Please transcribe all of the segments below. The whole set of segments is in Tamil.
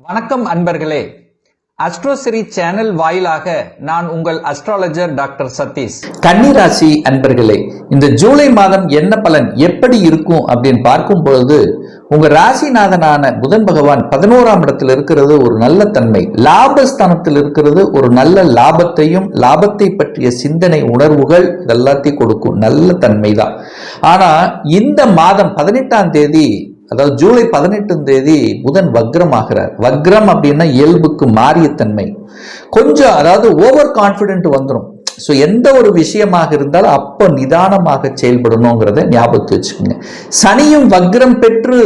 வணக்கம் அன்பர்களே. அஸ்ட்ரோசிரி சேனல் வாயிலாக நான் உங்கள் அஸ்ட்ராலஜர் டாக்டர் சதீஷ். கன்னிராசி அன்பர்களே, இந்த ஜூலை மாதம் என்ன பலன் எப்படி இருக்கும் அப்படின்னு பார்க்கும் பொழுது உங்க ராசிநாதனான புதன் பகவான் 11ஆம் இடத்தில் இருக்கிறது ஒரு நல்ல தன்மை, லாபஸ்தானத்தில் இருக்கிறது ஒரு நல்ல லாபத்தையும் லாபத்தை பற்றிய சிந்தனை உணர்வுகள் இதெல்லாத்தையும் கொடுக்கும் நல்ல தன்மை தான். ஆனா இந்த மாதம் 18ஆம் தேதி, அதாவது ஜூலை 18ஆம் தேதி புதன் வக்ரம் ஆகிறார். வக்ரம் அப்படின்னா இயல்புக்கு மாறிய தன்மை, கொஞ்சம் அதாவது ஓவர் கான்பிடென்ட் வந்துடும். ஸோ எந்த ஒரு விஷயமாக இருந்தாலும் அப்போ நிதானமாக செயல்படணுங்கிறத ஞாபகத்தை வச்சுக்கோங்க. சனியும் வக்ரம் பெற்று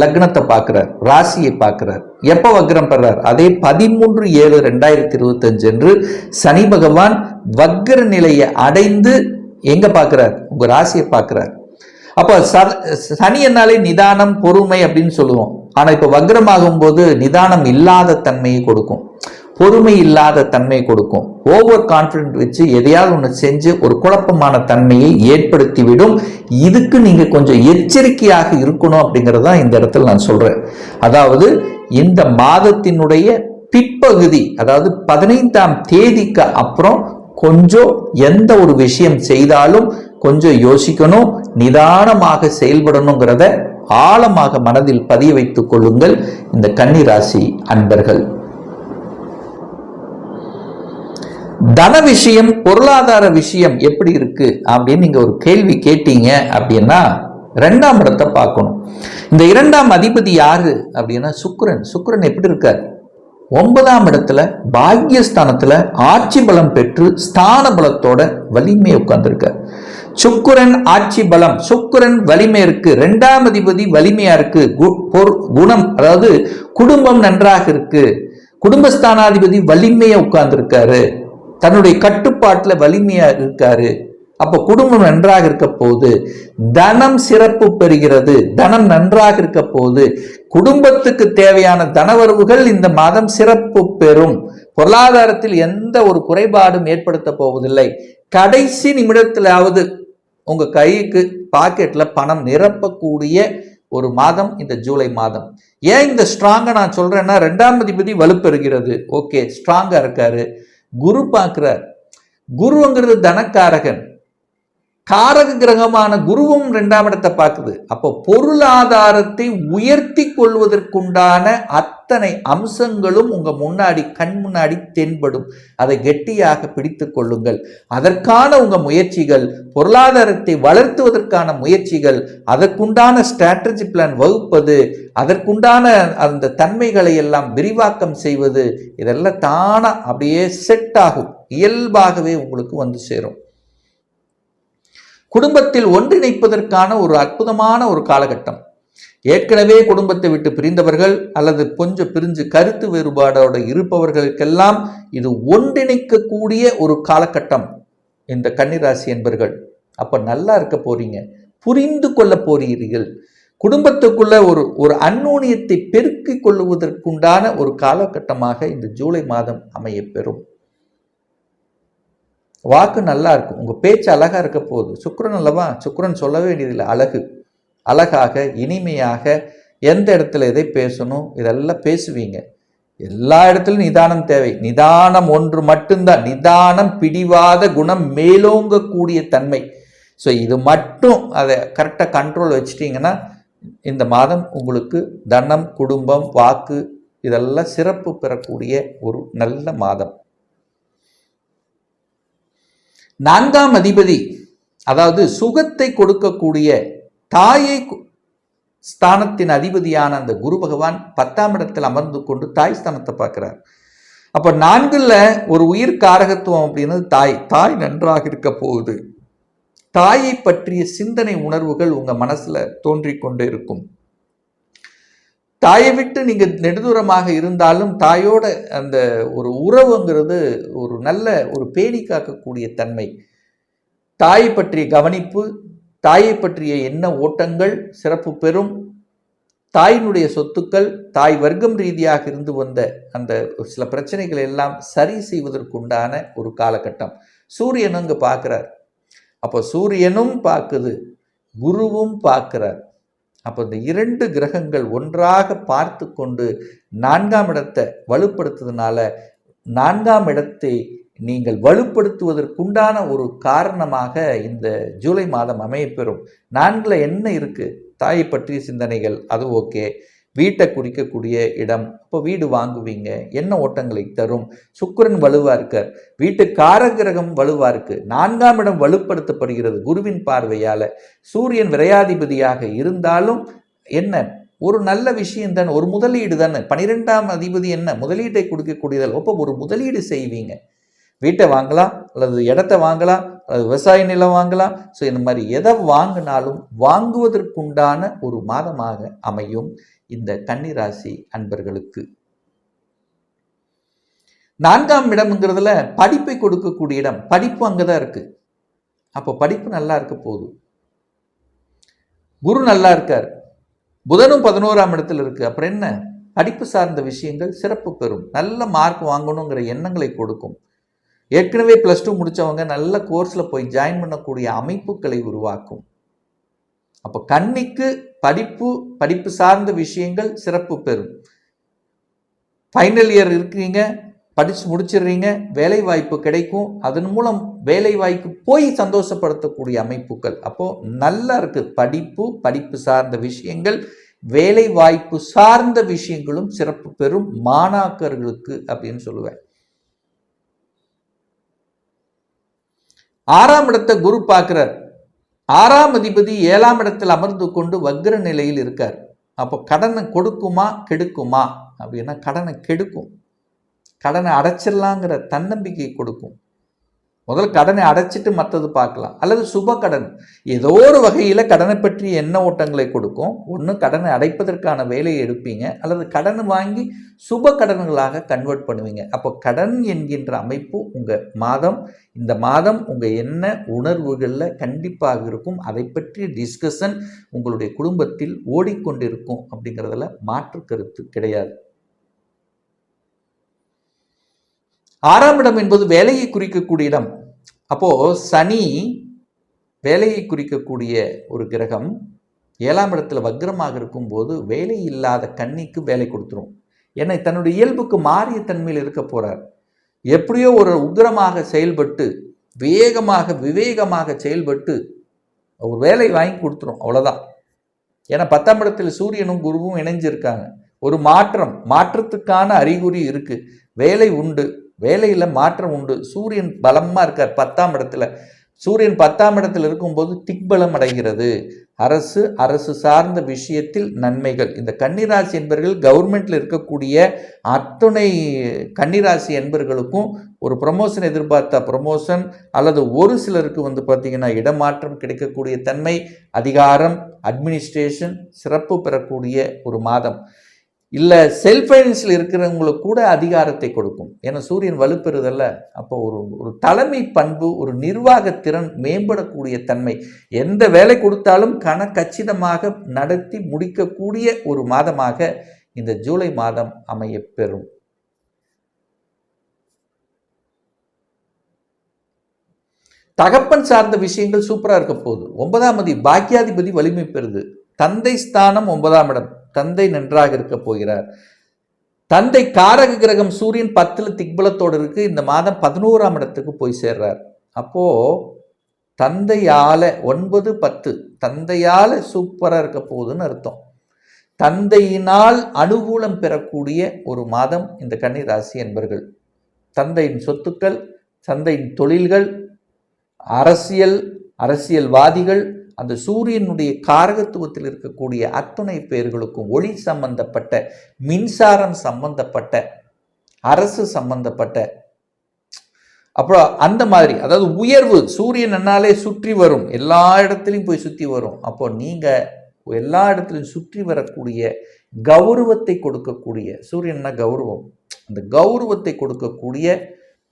லக்னத்தை பார்க்கிறார், ராசியை பார்க்கிறார். எப்போ வக்ரம் பெறார்? அதே 13/7/2025 என்று சனி பகவான் வக்ர நிலையை அடைந்து எங்க பார்க்கிறார்? உங்க ராசியை பார்க்கிறார். அப்போ சனி என்னாலே நிதானம் பொறுமை அப்படின்னு சொல்லுவோம். ஆனா இப்ப வக்ரமாகும் போது நிதானம் இல்லாத தன்மையை கொடுக்கும், பொறுமை இல்லாத தன்மையை கொடுக்கும். ஓவர் கான்பிடன்ட் வச்சு எதையாவது ஒன்று செஞ்சு ஒரு குழப்பமான தன்மையை ஏற்படுத்திவிடும். இதுக்கு நீங்க கொஞ்சம் எச்சரிக்கையாக இருக்கணும் அப்படிங்கிறதா இந்த இடத்துல நான் சொல்றேன். அதாவது இந்த மாதத்தினுடைய பிற்பகுதி, அதாவது 15ஆம் தேதிக்கு அப்புறம் கொஞ்சம் எந்த ஒரு விஷயம் செய்தாலும் கொஞ்சம் யோசிக்கணும், நிதானமாக செயல்படணுங்கிறத ஆழமாக மனதில் பதிய வைத்துக் கொள்ளுங்கள் இந்த கன்னிராசி அன்பர்கள். தன விஷயம், பொருளாதார விஷயம் எப்படி இருக்கு அப்படின்னு நீங்க ஒரு கேள்வி கேட்டீங்க அப்படின்னா 2ஆம் இடத்தை பார்க்கணும். இந்த 2ஆம் அதிபதி யாரு அப்படின்னா சுக்கிரன். சுக்கிரன் எப்படி இருக்கார்? 9ஆம் இடத்துல பாக்யஸ்தானத்துல ஆட்சி பலம் பெற்று ஸ்தான பலத்தோட வலிமை உட்கார்ந்துருக்கார். சுக்கிரன் ஆட்சி பலம், சுக்கிரன் வலிமை இருக்கு, 2ஆம் அதிபதி வலிமையா இருக்கு, குணம் அதாவது குடும்பம் நன்றாக இருக்கு, குடும்பஸ்தானாதிபதி வலிமையா உட்கார்ந்துருக்காரு, தன்னுடைய கட்டுப்பாட்டுல வலிமையா இருக்காரு. அப்போ குடும்பம் நன்றாக இருக்க போது, தனம் சிறப்பு பெறுகிறது, தனம் நன்றாக இருக்க போது, குடும்பத்துக்கு தேவையான தனவரவுகள் இந்த மாதம் சிறப்பு பெறும். பொருளாதாரத்தில் எந்த ஒரு குறைபாடும் ஏற்படுத்த போவதில்லை. கடைசி நிமிடத்திலாவது உங்க கைக்கு பாக்கெட்ல பணம் நிரப்பக்கூடிய ஒரு மாதம் இந்த ஜூலை மாதம். ஏன் இந்த ஸ்ட்ராங்கா நான் சொல்றேன்னா, 2ஆம் அதிபதி வலுப்பெறுகிறது, ஓகே ஸ்ட்ராங்கா இருக்காரு. குரு பார்க்கிறார். குருங்கிறது தனக்காரகன், காரக கிரகமான குருவும் 2ஆம் இடத்தை பார்க்குது. அப்போ பொருளாதாரத்தை உயர்த்தி கொள்வதற்குண்டான அத்தனை அம்சங்களும் உங்க முன்னாடி கண் முன்னாடி தென்படும். அதை கெட்டியாக பிடித்து கொள்ளுங்கள். அதற்கான உங்க முயற்சிகள், பொருளாதாரத்தை வளர்த்துவதற்கான முயற்சிகள், அதற்குண்டான ஸ்ட்ராட்டஜி பிளான் வகுப்பது, அதற்குண்டான அந்த தன்மைகளை எல்லாம் விரிவாக்கம் செய்வது, இதெல்லாம் தானா அப்படியே செட் ஆகும், இயல்பாகவே உங்களுக்கு வந்து சேரும். குடும்பத்தில் ஒன்றிணைப்பதற்கான ஒரு அற்புதமான ஒரு காலகட்டம். ஏற்கனவே குடும்பத்தை விட்டு பிரிந்தவர்கள் அல்லது கொஞ்சம் பிரிஞ்சு கருத்து வேறுபாடோட இருப்பவர்களுக்கெல்லாம் இது ஒன்றிணைக்கக்கூடிய ஒரு காலகட்டம் இந்த கன்னிராசி என்பர்கள். அப்ப நல்லா இருக்க போறீங்க, புரிந்து கொள்ள போறீர்கள். குடும்பத்துக்குள்ள ஒரு அந்யோன்யத்தை பெருக்கிக் கொள்வதற்குண்டான ஒரு காலகட்டமாக இந்த ஜூலை மாதம் அமைய பெறும். வாக்கு நல்லா இருக்கும், உங்க பேச்சு அழகா இருக்க போகுது. சுக்கிரன் அல்லவா, சுக்கிரன் சொல்லவே வேண்டியதில்லை, அழகு, அழகாக இனிமையாக எந்த இடத்துல எதை பேசணும் இதெல்லாம் பேசுவீங்க. எல்லா இடத்துலையும் நிதானம் தேவை. நிதானம் ஒன்று மட்டும்தான், நிதானம், பிடிவாத குணம், மேலோங்கக்கூடிய தன்மை. ஸோ இது மட்டும் அதை கரெக்டாக கண்ட்ரோல் வச்சிட்டிங்கன்னா இந்த மாதம் உங்களுக்கு தனம், குடும்பம், வாக்கு இதெல்லாம் சிறப்பு பெறக்கூடிய ஒரு நல்ல மாதம். 4ஆம் அதிபதி, அதாவது சுகத்தை கொடுக்கக்கூடிய தாயை ஸ்தானத்தின் அதிபதியான அந்த குரு பகவான் 10ஆம் இடத்தில் அமர்ந்து கொண்டு தாய் ஸ்தானத்தை பார்க்கிறார். அப்ப 4ல் ஒரு உயிர் காரகத்துவம் அப்படின்னு தாய் நன்றாக இருக்க போகுது. தாயை பற்றிய சிந்தனை உணர்வுகள் உங்க மனசுல தோன்றிக்கொண்டே இருக்கும். தாயை விட்டு நீங்க நெடுதூரமாக இருந்தாலும் தாயோட அந்த ஒரு உறவுங்கிறது ஒரு நல்ல ஒரு பேணி காக்கக்கூடிய தன்மை. தாயை பற்றிய கவனிப்பு, தாயை பற்றிய எண்ண ஓட்டங்கள் சிறப்பு பெறும். தாயினுடைய சொத்துக்கள், தாய் வர்க்கம் ரீதியாக இருந்து வந்த அந்த சில பிரச்சனைகள் எல்லாம் சரி செய்வதற்குண்டான ஒரு காலகட்டம். சூரியன் அங்கு பார்க்கிறார். அப்போ சூரியனும் பார்க்குது, குருவும் பார்க்கிறார். அப்போ இந்த 2 கிரகங்கள் ஒன்றாக பார்த்து கொண்டு 4ஆம் இடத்தை வலுப்படுத்துறதுனால 4ஆம் இடத்தை நீங்கள் வலுப்படுத்துவதற்குண்டான ஒரு காரணமாக இந்த ஜூலை மாதம் அமையப்பெறும். 4ல் என்ன இருக்குது? தாயை பற்றிய சிந்தனைகள், அது ஓகே. வீட்டை குறிக்கக்கூடிய இடம், அப்போ வீடு வாங்குவீங்க, என்ன ஓட்டங்களை தரும். சுக்கிரன் வலுவாக இருக்கார், வீட்டு காரகிரகம் வலுவாக இருக்குது, 4ஆம் இடம் வலுப்படுத்தப்படுகிறது குருவின் பார்வையால். சூரியன் விரையாதிபதியாக இருந்தாலும் என்ன ஒரு நல்ல விஷயம் தானே, ஒரு முதலீடு தானே. 12ஆம் அதிபதி என்ன முதலீட்டை கொடுக்கக்கூடியதால், அப்போ ஒரு முதலீடு செய்வீங்க. வீட்டை வாங்கலாம், அல்லது இடத்த வாங்கலாம், அல்லது விவசாய நிலம் வாங்கலாம். ஸோ இந்த மாதிரி எதை வாங்கினாலும் வாங்குவதற்குண்டான ஒரு மாதமாக அமையும் இந்த கன்னிராசி அன்பர்களுக்கு. 4ஆம் இடம்ங்கிறதுல படிப்பை கொடுக்கக்கூடிய இடம், படிப்பு அங்கதான் இருக்கு. அப்போ படிப்பு நல்லா இருக்க போகுது. குரு நல்லா இருக்கார், புதனும் 11ஆம் இடத்துல இருக்கு. அப்புறம் என்ன, படிப்பு சார்ந்த விஷயங்கள் சிறப்பு பெறும். நல்ல மார்க் வாங்கணுங்கிற எண்ணங்களை கொடுக்கும். ஏற்கனவே +2 முடித்தவங்க நல்ல கோர்ஸில் போய் ஜாயின் பண்ணக்கூடிய அமைப்புகளை உருவாக்கும். அப்போ கன்னிக்கு படிப்பு சார்ந்த விஷயங்கள் சிறப்பு பெறும். ஃபைனல் இயர் இருக்கீங்க, படித்து முடிச்சிடுறீங்க, வேலை வாய்ப்பு கிடைக்கும். அதன் மூலம் வேலை வாய்ப்பு போய் சந்தோஷப்படுத்தக்கூடிய அமைப்புகள். அப்போது நல்லா இருக்குது. படிப்பு சார்ந்த விஷயங்கள், வேலை வாய்ப்பு சார்ந்த விஷயங்களும் சிறப்பு பெறும் மாணாக்கர்களுக்கு அப்படின்னு சொல்லுவேன். 6ஆம் இடத்தை குரு பார்க்கிறார். 6ஆம் அதிபதி 7ஆம் இடத்தில் அமர்ந்து கொண்டு வக்ர நிலையில் இருக்கார். அப்போ கடனை கொடுக்குமா கெடுக்குமா அப்படின்னா கடனை கெடுக்கும். கடனை அடைச்சிடலாங்கிற தன்னம்பிக்கை கொடுக்கும். முதல்ல கடனை அடைச்சிட்டு மற்றது பார்க்கலாம். அல்லது சுப கடன், ஏதோ ஒரு வகையில் கடனை பற்றி என்ன ஓட்டங்களை கொடுக்கும். ஒன்று கடனை அடைப்பதற்கான வேலையை எடுப்பீங்க, அல்லது கடன் வாங்கி சுப கடன்களாக கன்வெர்ட் பண்ணுவீங்க. அப்போ கடன் என்கின்ற அமைப்பு இந்த மாதம் உங்கள் என்ன உணர்வுகளில் கண்டிப்பாக இருக்கும். அதை பற்றிய டிஸ்கஷன் உங்களுடைய குடும்பத்தில் ஓடிக்கொண்டிருக்கும். அப்படிங்கிறதுல மாற்று கருத்து கிடையாது. 6ஆம் இடம் என்பது வேலையை குறிக்கக்கூடிய இடம். அப்போ சனி வேலையை குறிக்கக்கூடிய ஒரு கிரகம் 7ஆம் இடத்துல வக்ரமாக இருக்கும்போது வேலை இல்லாத கன்னிக்கு வேலை கொடுத்துரும். ஏன்னா தன்னுடைய இயல்புக்கு மாறிய தன்மையில் இருக்க போறார். எப்படியோ ஒரு உக்கிரமாக செயல்பட்டு விவேகமாக செயல்பட்டு ஒரு வேலை வாங்கி கொடுத்துரும். அவ்வளோதான். ஏன்னா 10ஆம் இடத்துல சூரியனும் குருவும் இணைஞ்சிருக்காங்க. ஒரு மாற்றத்துக்கான அறிகுறி இருக்கு. வேலை உண்டு, வேலையில் மாற்றம் உண்டு. சூரியன் பலமாக இருக்கார் 10ஆம் இடத்துல. சூரியன் 10ஆம் இடத்தில் இருக்கும்போது திக்பலம் அடைகிறது. அரசு சார்ந்த விஷயத்தில் நன்மைகள். இந்த கன்னிராசி என்பர்கள் கவர்மெண்ட்ல இருக்கக்கூடிய அத்துணை கன்னிராசி என்பர்களுக்கும் ஒரு ப்ரமோஷன் எதிர்பார்த்த ப்ரமோஷன், அல்லது ஒரு சிலருக்கு பார்த்தீங்கன்னா இடமாற்றம் கிடைக்கக்கூடிய தன்மை, அதிகாரம், அட்மினிஸ்ட்ரேஷன் சிறப்பு பெறக்கூடிய ஒரு மாதம். இல்லை செல்ஃப் ஃபைனான்ஸில் இருக்கிறவங்களுக்கு கூட அதிகாரத்தை கொடுக்கும். ஏன்னா சூரியன் வலுப்பெறுதல்ல. அப்போ ஒரு தலைமை பண்பு, ஒரு நிர்வாகத்திறன் மேம்படக்கூடிய தன்மை, எந்த வேலை கொடுத்தாலும் கச்சிதமாக நடத்தி முடிக்கக்கூடிய ஒரு மாதமாக இந்த ஜூலை மாதம் அமையப்பெறும். தகப்பன் சார்ந்த விஷயங்கள் சூப்பராக இருக்க போகுது. 9ஆம் பாக்கியாதிபதி வலிமை பெறுது. தந்தை ஸ்தானம் 9ஆம் இடம், தந்தை நன்றாக இருக்க போகிறார். தந்தை காரக கிரகம் சூரியன் 10ல் திக்பலத்தோடு இருக்கு. இந்த மாதம் 11ஆம் இடத்துக்கு போய் சேர்றார். அப்போ தந்தையால 9, 10 தந்தையால சூப்பரா இருக்க போகுதுன்னு அர்த்தம். தந்தையினால் அனுகூலம் பெறக்கூடிய ஒரு மாதம் இந்த கன்னிராசி என்பர்கள். தந்தையின் சொத்துக்கள், தந்தையின் தொழில்கள், அரசியல்வாதிகள், அந்த சூரியனுடைய காரகத்துவத்தில் இருக்கக்கூடிய அத்துணை பேர்களுக்கும் ஒளி சம்பந்தப்பட்ட, மின்சாரம் சம்பந்தப்பட்ட, அரசு சம்பந்தப்பட்ட, அப்புறம் அந்த மாதிரி, அதாவது உயர்வு. சூரியன் என்னாலே சுற்றி வரும், எல்லா இடத்துலையும் போய் சுற்றி வரும். அப்போ நீங்க எல்லா இடத்துலையும் சுற்றி வரக்கூடிய கௌரவத்தை கொடுக்கக்கூடிய, சூரியன்னா கௌரவம், அந்த கௌரவத்தை கொடுக்கக்கூடிய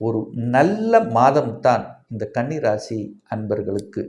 ஒரு நல்ல மாதம் தான் இந்த கன்னிராசி அன்பர்களுக்கு.